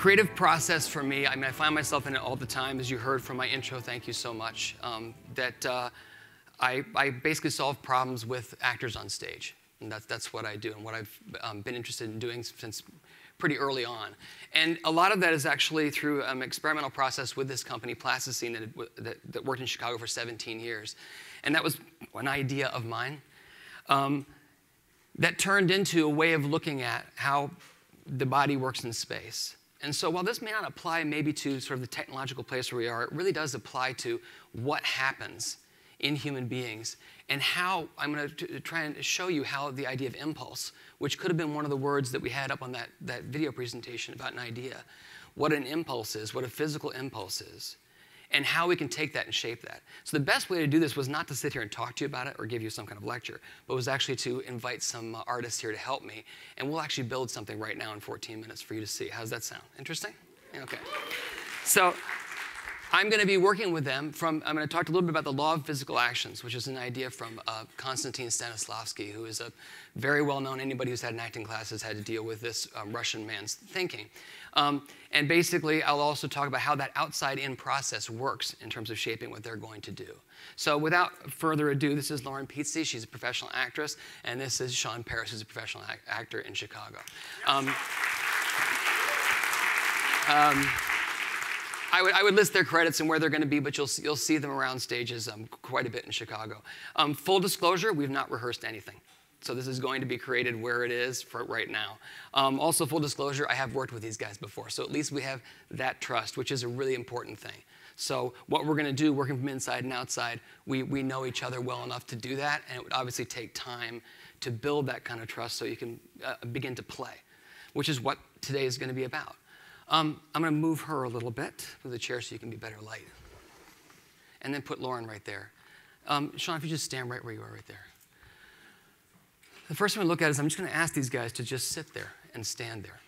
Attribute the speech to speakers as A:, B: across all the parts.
A: creative process for me, I mean, I find myself in it all the time, as you heard from my intro, thank you so much, I basically solve problems with actors on stage. And that's what I do and what I've been interested in doing since pretty early on. And a lot of that is actually through an experimental process with this company, Plasticine, that worked in Chicago for 17 years. And that was an idea of mine that turned into a way of looking at how the body works in space. And so while this may not apply maybe to sort of the technological place where we are, it really does apply to what happens in human beings and how I'm going to try and show you how the idea of impulse, which could have been one of the words that we had up on that video presentation about an idea, what an impulse is, what a physical impulse is, and how we can take that and shape that. So the best way to do this was not to sit here and talk to you about it or give you some kind of lecture, but was actually to invite some artists here to help me. And we'll actually build something right now in 14 minutes for you to see. How does that sound? Interesting? Okay. So I'm going to be working with them I'm going to talk a little bit about the law of physical actions, which is an idea from Konstantin Stanislavski, who is a very well-known, anybody who's had an acting class has had to deal with this Russian man's thinking. And basically, I'll also talk about how that outside-in process works in terms of shaping what they're going to do. So without further ado, this is Lauren Pizzi. She's a professional actress. And this is Sean Paris, who's a professional actor in Chicago. I would list their credits and where they're going to be, but you'll see them around stages quite a bit in Chicago. Full disclosure, we've not rehearsed anything. So this is going to be created where it is for right now. Also, full disclosure, I have worked with these guys before, so at least we have that trust, which is a really important thing. So what we're going to do, working from inside and outside, we know each other well enough to do that, and it would obviously take time to build that kind of trust so you can begin to play, which is what today is going to be about. I'm going to move her a little bit with the chair so you can be better light. And then put Lauren right there. Sean, if you just stand right where you are right there. The first thing we look at is I'm just going to ask these guys to just sit there and stand there.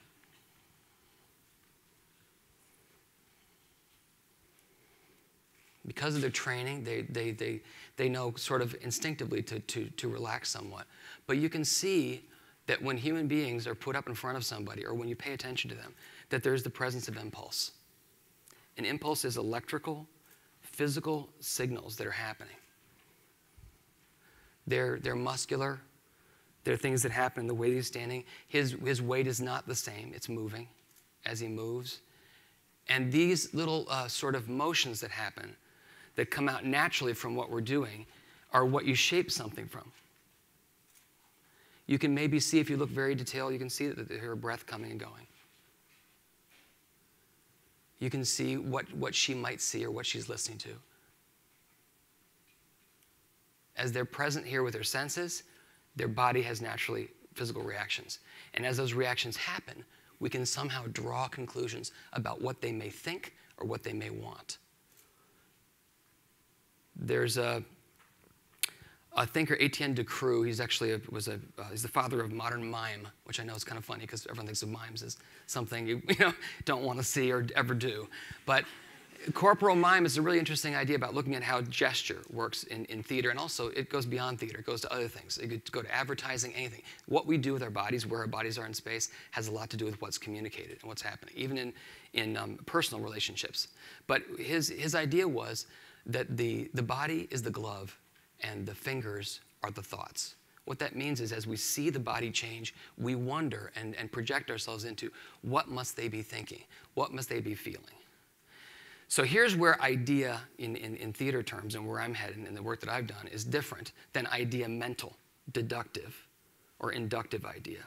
A: Because of their training, they know sort of instinctively to relax somewhat. But you can see that when human beings are put up in front of somebody or when you pay attention to them, that there's the presence of impulse. An impulse is electrical, physical signals that are happening. They're muscular. They're things that happen in the way he's standing. His weight is not the same. It's moving as he moves. And these little sort of motions that happen, that come out naturally from what we're doing, are what you shape something from. You can maybe see, if you look very detailed, you can see that her breath coming and going. You can see what she might see or what she's listening to. As they're present here with their senses, their body has naturally physical reactions. And as those reactions happen, we can somehow draw conclusions about what they may think or what they may want. There's a thinker, Etienne de Creux. He's actually he's the father of modern mime, which I know is kind of funny because everyone thinks of mimes as something you don't want to see or ever do. But corporal mime is a really interesting idea about looking at how gesture works in theater, and also it goes beyond theater. It goes to other things. It could go to advertising, anything. What we do with our bodies, where our bodies are in space, has a lot to do with what's communicated and what's happening, even in personal relationships. But his idea was that the body is the glove and the fingers are the thoughts. What that means is as we see the body change, we wonder and project ourselves into what must they be thinking? What must they be feeling? So here's where idea in theater terms and where I'm headed in the work that I've done is different than idea mental, deductive, or inductive idea.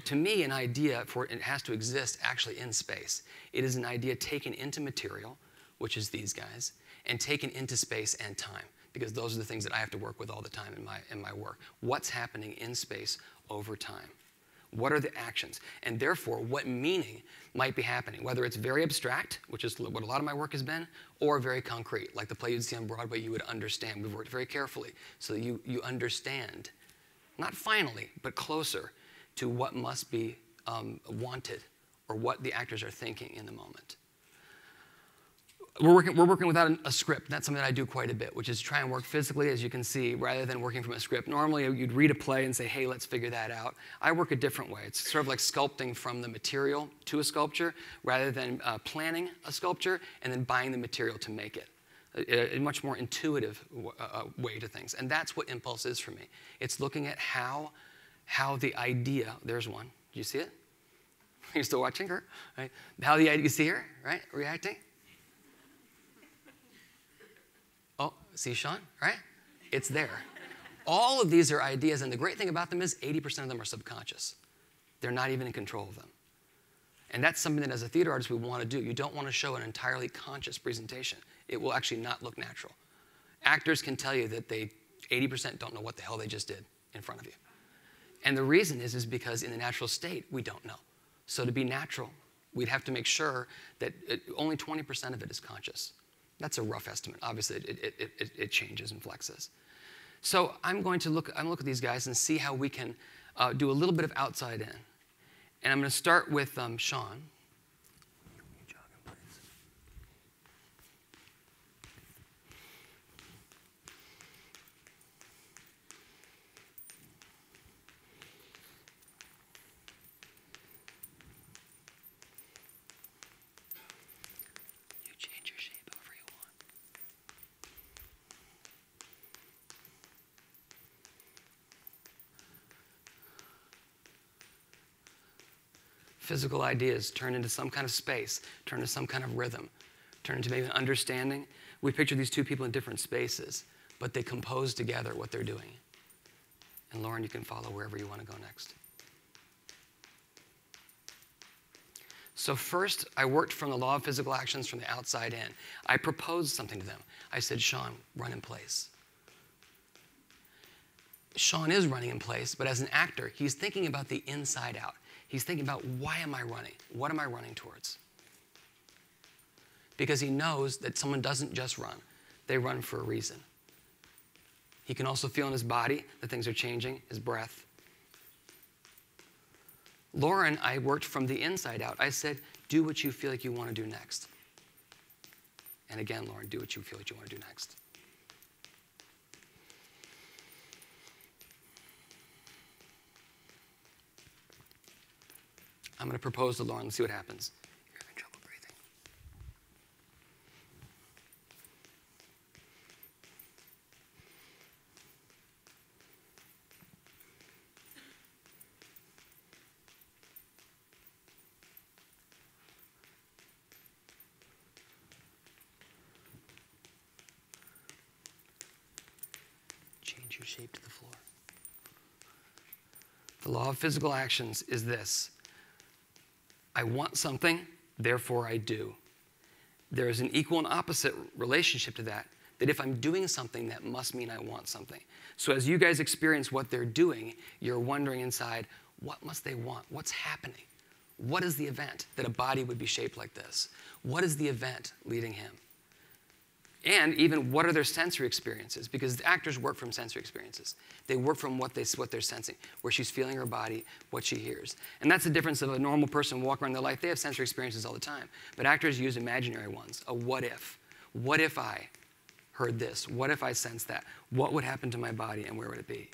A: To me, an idea, it has to exist actually in space. It is an idea taken into material, which is these guys, and taken into space and time, because those are the things that I have to work with all the time in my work. What's happening in space over time? What are the actions? And therefore, what meaning might be happening, whether it's very abstract, which is what a lot of my work has been, or very concrete, like the play you'd see on Broadway, you would understand. We've worked very carefully so that you understand, not finally, but closer to what must be wanted or what the actors are thinking in the moment. We're working without a script. That's something that I do quite a bit, which is try and work physically, as you can see, rather than working from a script. Normally, you'd read a play and say, hey, let's figure that out. I work a different way. It's sort of like sculpting from the material to a sculpture, rather than planning a sculpture and then buying the material to make it. A much more intuitive way to things. And that's what impulse is for me. It's looking at how the idea, there's one. Do you see it? You're still watching her? Right? How the idea, you see her, right? Reacting? Oh, see Sean, right? It's there. All of these are ideas, and the great thing about them is 80% of them are subconscious. They're not even in control of them. And that's something that as a theater artist we want to do. You don't want to show an entirely conscious presentation. It will actually not look natural. Actors can tell you that 80% don't know what the hell they just did in front of you. And the reason is because in the natural state, we don't know. So to be natural, we'd have to make sure that only 20% of it is conscious. That's a rough estimate. Obviously, it changes and flexes. So I'm going to look at these guys and see how we can do a little bit of outside in. And I'm going to start with Sean. Physical ideas turn into some kind of space, turn into some kind of rhythm, turn into maybe an understanding. We picture these two people in different spaces, but they compose together what they're doing. And Lauren, you can follow wherever you want to go next. So first, I worked from the law of physical actions from the outside in. I proposed something to them. I said, Sean, run in place. Sean is running in place, but as an actor, he's thinking about the inside out. He's thinking about, why am I running? What am I running towards? Because he knows that someone doesn't just run. They run for a reason. He can also feel in his body that things are changing, his breath. Lauren, I worked from the inside out. I said, do what you feel like you want to do next. And again, Lauren, do what you feel like you want to do next. I'm going to propose to Lauren and see what happens. You're having trouble breathing. Change your shape to the floor. The law of physical actions is this. I want something, therefore I do. There is an equal and opposite relationship to that if I'm doing something, that must mean I want something. So as you guys experience what they're doing, you're wondering inside, what must they want? What's happening? What is the event that a body would be shaped like this? What is the event leading him? And even, what are their sensory experiences? Because actors work from sensory experiences. They work from what they're sensing, where she's feeling her body, what she hears. And that's the difference of a normal person walking around their life. They have sensory experiences all the time. But actors use imaginary ones. A what if. What if I heard this? What if I sensed that? What would happen to my body and where would it be?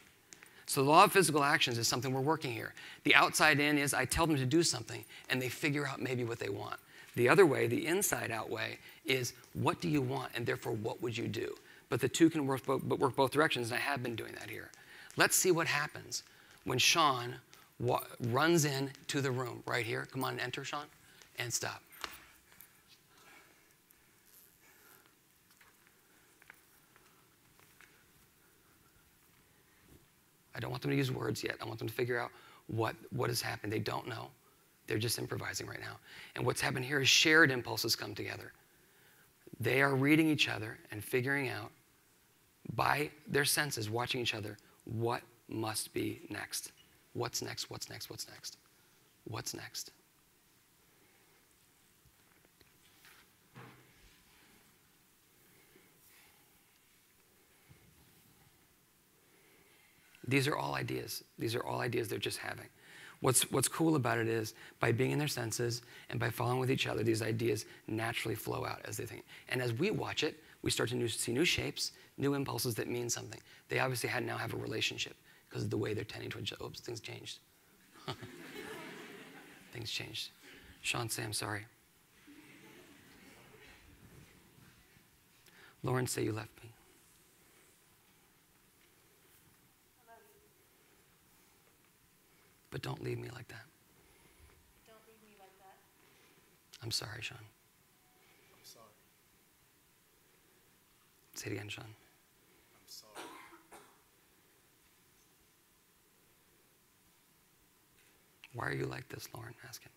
A: So the law of physical actions is something we're working here. The outside in is I tell them to do something and they figure out maybe what they want. The other way, the inside-out way, is what do you want, and therefore what would you do? But the two can work both directions, and I have been doing that here. Let's see what happens when Sean runs into the room right here. Come on, enter, Sean, and stop. I don't want them to use words yet. I want them to figure out what has happened. They don't know. They're just improvising right now. And what's happened here is shared impulses come together. They are reading each other and figuring out by their senses, watching each other, what must be next. What's next? What's next? What's next? What's next? These are all ideas. These are all ideas they're just having. What's cool about it is by being in their senses and by following with each other, these ideas naturally flow out as they think. And as we watch it, we start to see new shapes, new impulses that mean something. They obviously now have a relationship because of the way they're tending to each other. Oops, things changed. Things changed. Sean, say I'm sorry. Lauren, say you left me. But don't leave me like that.
B: Don't leave me like that.
A: I'm sorry, Sean.
C: I'm sorry.
A: Say it again, Sean.
C: I'm sorry.
A: Why are you like this, Lauren? Ask him.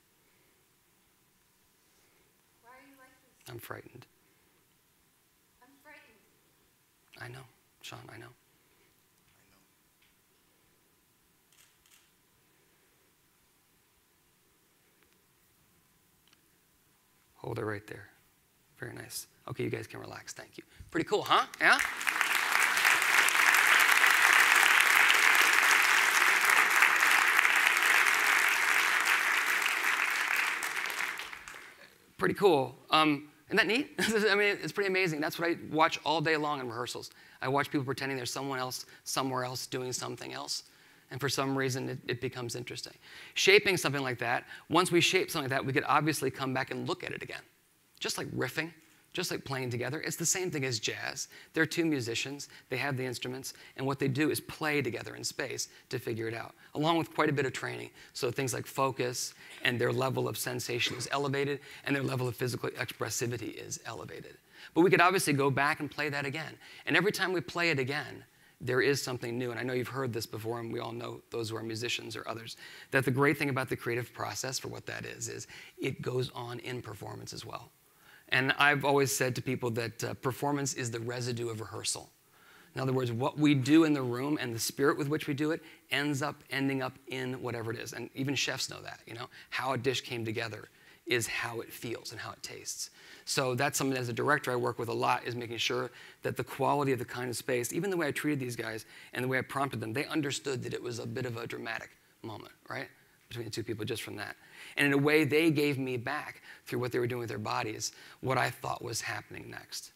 B: Why are you like this?
A: I'm frightened.
B: I'm frightened.
A: I know, Sean, I know.
C: I know.
A: Hold it right there. Very nice. Okay, you guys can relax. Thank you. Pretty cool, huh? Yeah? Pretty cool. Isn't that neat? I mean, it's pretty amazing. That's what I watch all day long in rehearsals. I watch people pretending there's someone else, somewhere else, doing something else. And for some reason, it becomes interesting. Shaping something like that, once we shape something like that, we could obviously come back and look at it again. Just like riffing, just like playing together. It's the same thing as jazz. They're two musicians. They have the instruments. And what they do is play together in space to figure it out, along with quite a bit of training. So things like focus and their level of sensation is elevated, and their level of physical expressivity is elevated. But we could obviously go back and play that again. And every time we play it again, there is something new. And I know you've heard this before, and we all know, those who are musicians or others, that the great thing about the creative process, for what that is it goes on in performance as well. And I've always said to people that performance is the residue of rehearsal. In other words, what we do in the room and the spirit with which we do it ending up in whatever it is. And even chefs know that, you know. How a dish came together is how it feels and how it tastes. So that's something as a director I work with a lot, is making sure that the quality of the kind of space, even the way I treated these guys and the way I prompted them, they understood that it was a bit of a dramatic moment, right? Between the two people just from that. And in a way, they gave me back through what they were doing with their bodies, what I thought was happening next.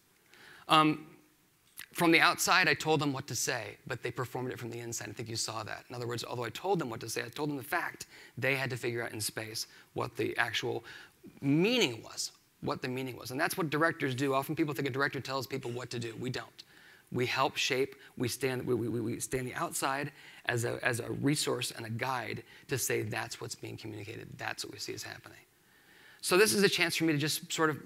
A: From the outside, I told them what to say, but they performed it from the inside. I think you saw that. In other words, although I told them what to say, I told them the fact. They had to figure out in space what the actual meaning was, And that's what directors do. Often people think a director tells people what to do. We don't. We help shape. We stay on the outside as a resource and a guide to say that's what's being communicated. That's what we see is happening. So this is a chance for me to just sort of,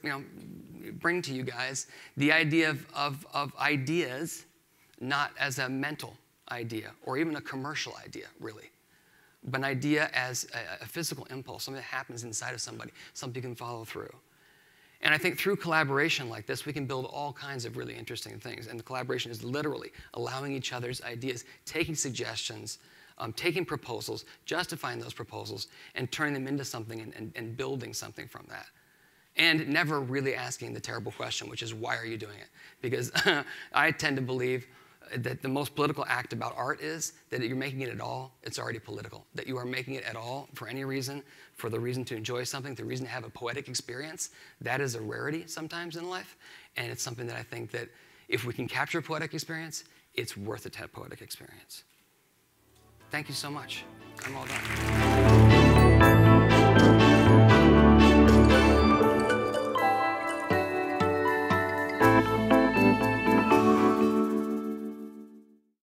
A: bring to you guys the idea of ideas, not as a mental idea or even a commercial idea, really, but an idea as a physical impulse, something that happens inside of somebody, something you can follow through. And I think through collaboration like this, we can build all kinds of really interesting things. And the collaboration is literally allowing each other's ideas, taking suggestions, taking proposals, justifying those proposals, and turning them into something and building something from that. And never really asking the terrible question, which is, why are you doing it? Because I tend to believe that the most political act about art is that you're making it at all, it's already political. That you are making it at all for any reason, for the reason to enjoy something, the reason to have a poetic experience. That is a rarity sometimes in life. And it's something that I think that if we can capture a poetic experience, it's worth it to have poetic experience. Thank you so much. I'm all done.